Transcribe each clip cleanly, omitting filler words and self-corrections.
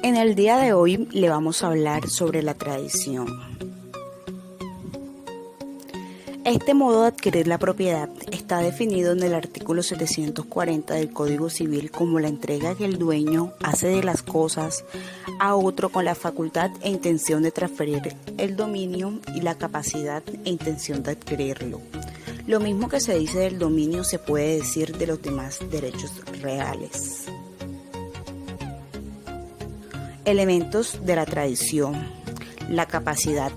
En el día de hoy le vamos a hablar sobre la tradición. Este modo de adquirir la propiedad está definido en el artículo 740 del Código Civil como la entrega que el dueño hace de las cosas a otro con la facultad e intención de transferir el dominio y la capacidad e intención de adquirirlo. Lo mismo que se dice del dominio se puede decir de los demás derechos reales. Elementos de la tradición. La capacidad.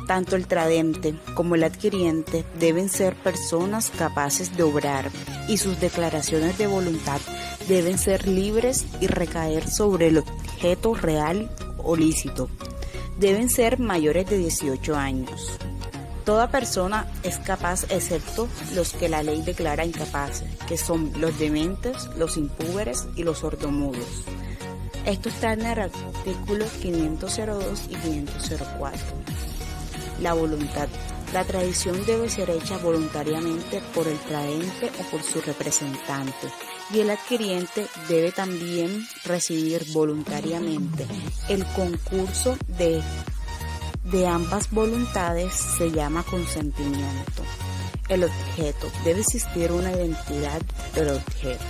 Tanto el tradente como el adquiriente deben ser personas capaces de obrar y sus declaraciones de voluntad deben ser libres y recaer sobre el objeto real o lícito. Deben ser mayores de 18 años. Toda persona es capaz excepto los que la ley declara incapaces, que son los dementes, los impúberes y los sordomudos. Esto está en el artículo 502 y 504. La voluntad. La tradición debe ser hecha voluntariamente por el tradente o por su representante, y el adquiriente debe también recibir voluntariamente. El concurso de ambas voluntades se llama consentimiento. El objeto. Debe existir una identidad del objeto.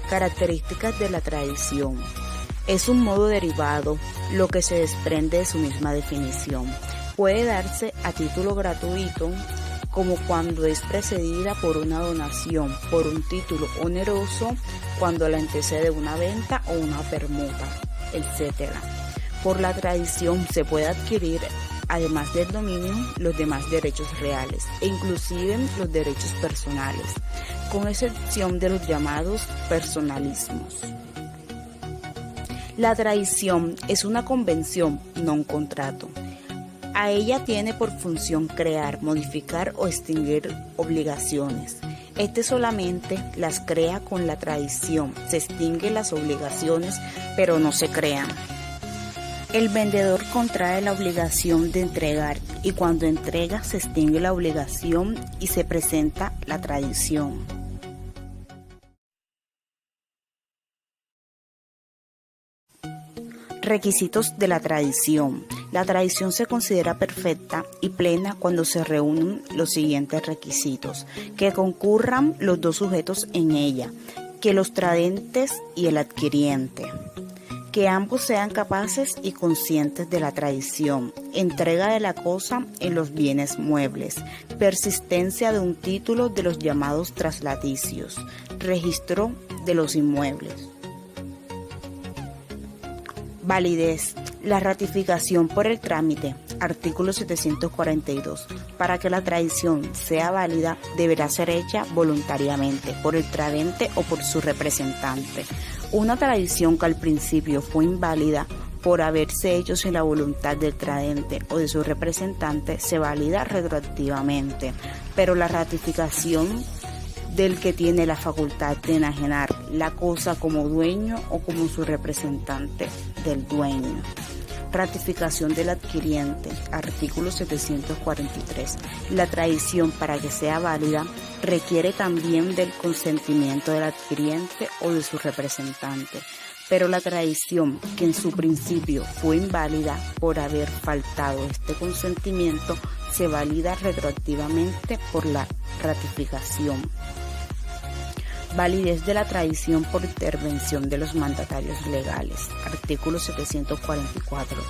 Características de la tradición. Es un modo derivado, lo que se desprende de su misma definición. Puede darse a título gratuito, como cuando es precedida por una donación, por un título oneroso, cuando la antecede una venta o una permuta, etc. Por la tradición se puede adquirir, además del dominio, los demás derechos reales e inclusive los derechos personales, con excepción de los llamados personalismos. La tradición es una convención, no un contrato. A ella tiene por función crear, modificar o extinguir obligaciones. Este solamente las crea con la tradición. Se extinguen las obligaciones, pero no se crean. El vendedor contrae la obligación de entregar y cuando entrega se extingue la obligación y se presenta la tradición. Requisitos de la tradición. La tradición se considera perfecta y plena cuando se reúnen los siguientes requisitos: que concurran los dos sujetos en ella, que los tradentes y el adquiriente, que ambos sean capaces y conscientes de la tradición, entrega de la cosa en los bienes muebles, persistencia de un título de los llamados traslaticios, registro de los inmuebles. Validez. La ratificación por el trámite. Artículo 742. Para que la tradición sea válida, deberá ser hecha voluntariamente por el tradente o por su representante. Una tradición que al principio fue inválida por haberse hecho sin la voluntad del tradente o de su representante se valida retroactivamente, pero la ratificación del que tiene la facultad de enajenar la cosa como dueño o como su representante del dueño. Ratificación del adquiriente. Artículo 743. La tradición, para que sea válida, requiere también del consentimiento del adquiriente o de su representante, pero la tradición que en su principio fue inválida por haber faltado este consentimiento se valida retroactivamente por la ratificación. Validez de la tradición por intervención de los mandatarios legales. Artículo 744.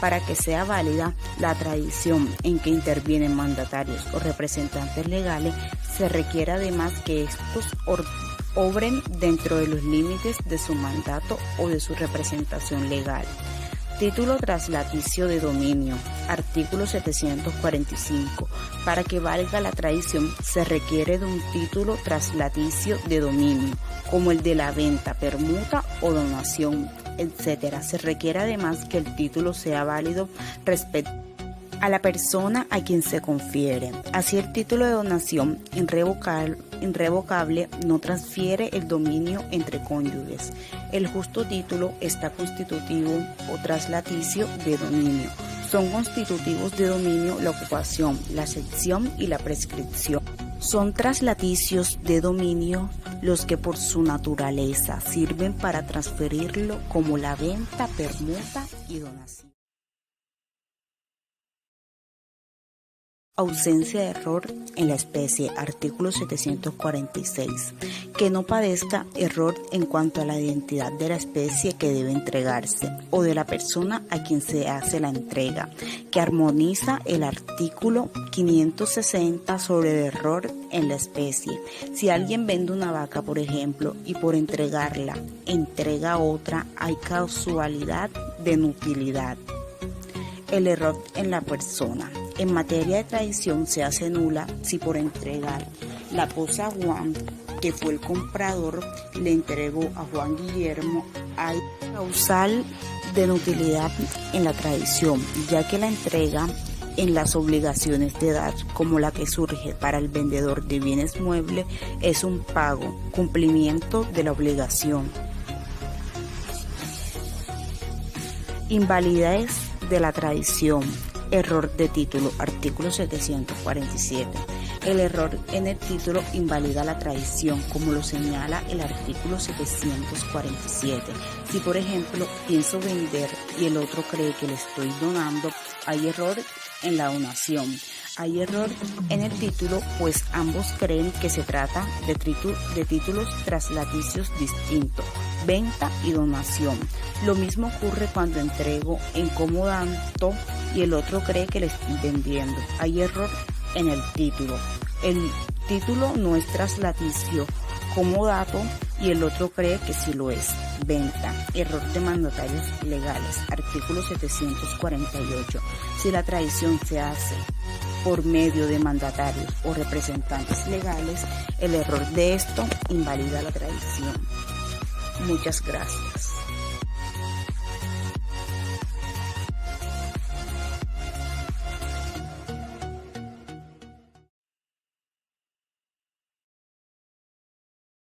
Para que sea válida, la tradición en que intervienen mandatarios o representantes legales, se requiere además que estos obren dentro de los límites de su mandato o de su representación legal. Título traslaticio de dominio. Artículo 745. Para que valga la tradición se requiere de un título traslaticio de dominio, como el de la venta, permuta o donación, etc. Se requiere además que el título sea válido respecto a la persona a quien se confiere. Así, el título de donación irrevocable no transfiere el dominio entre cónyuges. El justo título está constitutivo o traslaticio de dominio. Son constitutivos de dominio la ocupación, la cesión y la prescripción. Son traslaticios de dominio los que por su naturaleza sirven para transferirlo, como la venta, permuta y donación. Ausencia de error en la especie, artículo 746. Que no padezca error en cuanto a la identidad de la especie que debe entregarse o de la persona a quien se hace la entrega, que armoniza el artículo 560 sobre el error en la especie. Si alguien vende una vaca, por ejemplo, y por entregarla entrega otra, hay causalidad de inutilidad. El error en la persona. En materia de tradición se hace nula si por entregar la cosa a Juan, que fue el comprador, le entregó a Juan Guillermo, hay causal de inutilidad en la tradición, ya que la entrega en las obligaciones de dar, como la que surge para el vendedor de bienes muebles, es un pago, cumplimiento de la obligación. Invalidez de la tradición. Error de título, artículo 747. El error en el título invalida la tradición, como lo señala el artículo 747. Si, por ejemplo, pienso vender y el otro cree que le estoy donando, hay error en la donación. Hay error en el título, pues ambos creen que se trata de títulos traslaticios distintos, venta y donación. Lo mismo ocurre cuando entrego en comodato y el otro cree que le estoy vendiendo. Hay error en el título. El título no es traslaticio comodato y el otro cree que sí lo es. Venta. Error de mandatarios legales. Artículo 748. Si la tradición se hace por medio de mandatarios o representantes legales, el error de esto invalida la tradición. Muchas gracias.